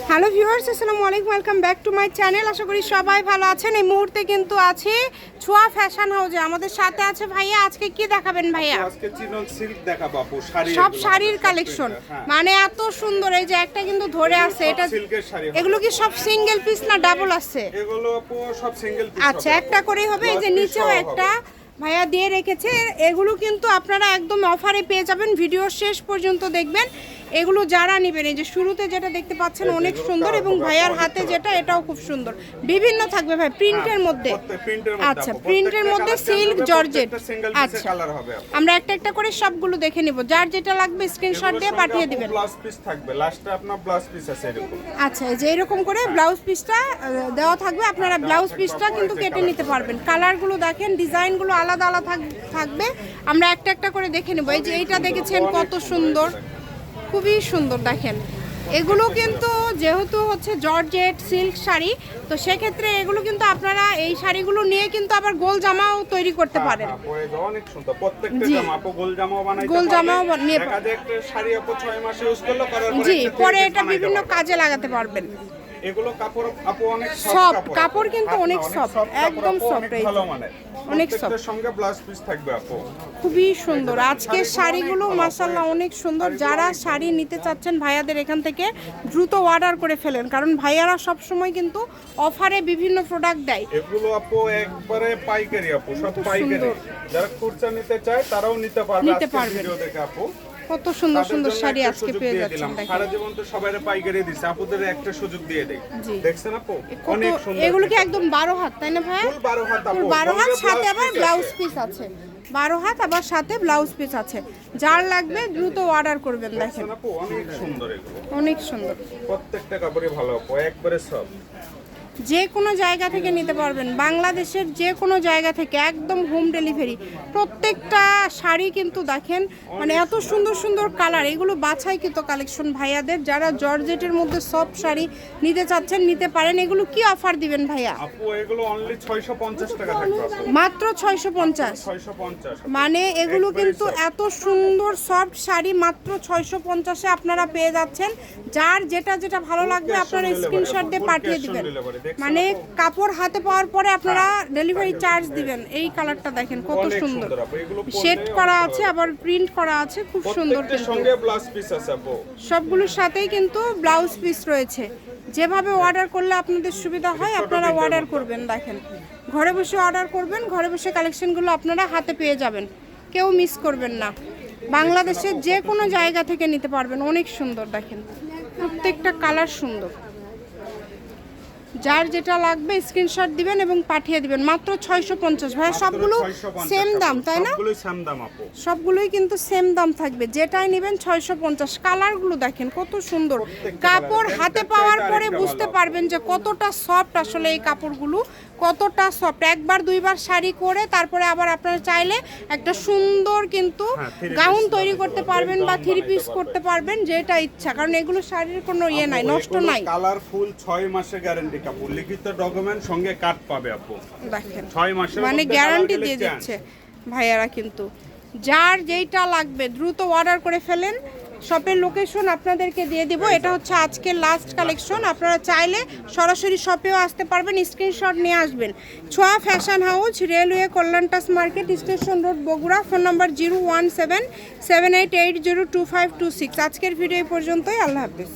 Hello viewers, আসসালামু আলাইকুম, welcome back to my channel. আশা করি সবাই ভালো আছেন। এই মুহূর্তে কিন্তু আছি ছোঁয়া ফ্যাশন হাউসে। আমাদের সাথে আছে ভাইয়া। আজকে কি দেখাবেন ভাইয়া? আজকে চিনন সিল্ক দেখাবো আপু, শাড়ি, সব শাড়ির কালেকশন। মানে এত সুন্দর, এই যে একটা কিন্তু ধরে আছে, এটা সিল্কের শাড়ি। এগুলো কি সব সিঙ্গেল পিস না ডাবল আছে? এগুলো আপু সব সিঙ্গেল পিস। আচ্ছা, একটা করেই হবে। এই যে নিচেও একটা ভাইয়া দিয়ে রেখেছে। এগুলো কিন্তু আপনারা একদম অফারে পেয়ে যাবেন। ভিডিও শেষ পর্যন্ত দেখবেন। এগুলো যারা নেবেন, এই যে শুরুতে যেটা দেখতে পাচ্ছেন অনেক সুন্দর, এবং ভাইয়ার হাতে যেটা এটাও খুব সুন্দর। বিভিন্ন থাকবে ভাই প্রিন্টের মধ্যে। আচ্ছা, প্রিন্টের মধ্যে সিল্ক জর্জেট। আচ্ছা, আমরা একটা একটা করে সবগুলো দেখে নিব। যার যেটা লাগবে স্ক্রিনশট দিয়ে পাঠিয়ে দিবেন। ব্লাউজ পিস থাকবে, লাস্টে আপনার ব্লাউজ পিস আছে এরকম। আচ্ছা, এই যে এরকম করে ব্লাউজ পিসটা দেওয়া থাকবে। আপনারা ব্লাউজ পিসটা কিন্তু কেটে নিতে পারবেন। কালারগুলো দেখেন, ডিজাইনগুলো আলাদা আলাদা থাকবে। আমরা একটা একটা করে দেখে নেব। এই যে এইটা দেখেছেন কত সুন্দর, খুবই সুন্দর। দেখেন এগুলো কিন্তু যেহেতু হচ্ছে জর্জেট সিল্ক শাড়ি, তো সেক্ষেত্রে এগুলো কিন্তু আপনারা এই শাড়িগুলো নিয়ে কিন্তু আবার গোল জামাও তৈরি করতে পারেন। অনেক সুন্দর, প্রত্যেকটা জামা আপু গোল জামাও বানাইতে পারবেন। গোল জামাও নিয়ে একটা শাড়ি আপু 6 মাস ইউজ করলে করার পরে জি, পরে এটা বিভিন্ন কাজে লাগাতে পারবেন। এগুলো কাপড় আপু অনেক সফট কাপড়, কিন্তু অনেক সফট, একদম সফট, ভালো মানে অনেক সফট। সঙ্গে ব্লাউজ পিস থাকবে আপু। খুবই সুন্দর আজকের শাড়িগুলো, মাশাআল্লাহ অনেক সুন্দর। যারা শাড়ি নিতে চাচ্ছেন ভাইয়াদের এখান থেকে দ্রুত অর্ডার করে ফেলেন, কারণ ভাইয়ারা সব সময় কিন্তু অফারে বিভিন্ন প্রোডাক্ট দেয়। এগুলো আপু একবারে পাইকারি আপু, সব পাইকারি। যারা খুচরা নিতে চায় তারাও নিতে পারবে। আজকে ভিডিও দেখে আপু কত সুন্দর সুন্দর শাড়ি আজকে পেয়ে যাচ্ছেন। সারা জীবন তো সবাইরে পাইকারি দিছে, আপুদের একটা সুযোগ দিয়ে দেই। দেখছেন আপু অনেক সুন্দর। এগুলো কি একদম 12 হাত তাই না ভাই? ফুল 12 হাত আপু, 12 হাত, সাথে আবার ব্লাউজ পিস আছে। 12 হাত আবার সাথে ব্লাউজ পিস আছে। যার লাগবে দ্রুত অর্ডার করবেন। দেখেন আপু অনেক সুন্দর, এগুলো অনেক সুন্দর। প্রত্যেকটা কাপড়ই ভালো আপু, একবারে সব। যে কোনো জায়গা থেকে নিতে পারবেন, বাংলাদেশের যে কোনো জায়গা থেকে, একদম হোম ডেলিভারি। প্রত্যেকটা শাড়ি কিন্তু দেখেন মানে এত সুন্দর সুন্দর কালার। এগুলো বাছাইকৃত কালেকশন ভাইয়াদের। যারা জর্জেটের মধ্যে সব শাড়ি নিতে চাচ্ছেন নিতে পারেন। এগুলো কি অফার দিবেন ভাইয়া? আপু এগুলো অনলি 650 টাকা থাকবে আপু, মাত্র 650। 650 মানে এগুলো কিন্তু এত সুন্দর সফট শাড়ি মাত্র 650-এ আপনারা পেয়ে যাচ্ছেন। যার যেটা যেটা ভালো লাগবে আপনারা স্ক্রিনশট দিয়ে পাঠিয়ে দিবেন। মানে কাপড় হাতে পাওয়ার পরে আপনারা ডেলিভারি চার্জ দিবেন। এই কালারটা দেখেন কত সুন্দর, শেড করা আছে, আবার প্রিন্ট করা আছে, খুব সুন্দর। কিন্তু সঙ্গে ব্লাউজ পিস আছে আপু, সবগুলোর সাথেই কিন্তু ব্লাউজ পিস রয়েছে। যেভাবে অর্ডার করলে আপনাদের সুবিধা হয় আপনারা অর্ডার করবেন। দেখেন ঘরে বসে অর্ডার করবেন, ঘরে বসে কালেকশনগুলো আপনারা হাতে পেয়ে যাবেন, কেউ মিস করবেন না। বাংলাদেশের যে কোনো জায়গা থেকে নিতে পারবেন। অনেক সুন্দর, দেখেন প্রত্যেকটা কালার সুন্দর। যার যেটা লাগবে স্ক্রিনশট দিবেন এবং পাঠিয়ে দিবেন। মাত্র 650 ভাই। সবগুলো সেম দাম তাই না? সবগুলোই সেম দাম আপু, সবগুলোই কিন্তু সেম দাম থাকবে। যেটাই নেবেন 650। কালারগুলো দেখেন কত সুন্দর। কাপড় হাতে পাওয়ার পরে বুঝতে পারবেন যে কতটা সফট আসলে এই কাপড়গুলো, কতটা সফট। একবার দুইবার শাড়ি করে তারপরে আবার আপনারা চাইলে একটা সুন্দর কিন্তু গাউন তৈরি করতে পারবেন বা 3 পিস করতে পারবেন, যেটা ইচ্ছা। কারণ এগুলো শাড়ির কোনো ইয়ে নাই, নষ্ট নাই। কালারফুল 6 মাসের গ্যারান্টি কাপড়, লিখিত ডকুমেন্ট সঙ্গে কাট পাবে আপু। দেখেন 6 মাসের মানে গ্যারান্টি দিয়ে দিচ্ছে ভাইয়ারা। কিন্তু যার যেইটা লাগবে দ্রুত অর্ডার করে ফেলেন। শপের লোকেশন আপনাদেরকে দিয়ে দিব। এটা হচ্ছে আজকের লাস্ট কালেকশন। আপনারা চাইলে সরাসরি শপেও আসতে পারবেন, স্ক্রিনশট নিয়ে আসবেন। ছোঁয়া ফ্যাশন হাউস, রেলওয়ে কল্যাণটাস market, station road, Bogura. Phone number 01778802526। আজকের ভিডিও এই পর্যন্তই। আল্লাহ হাফেজ।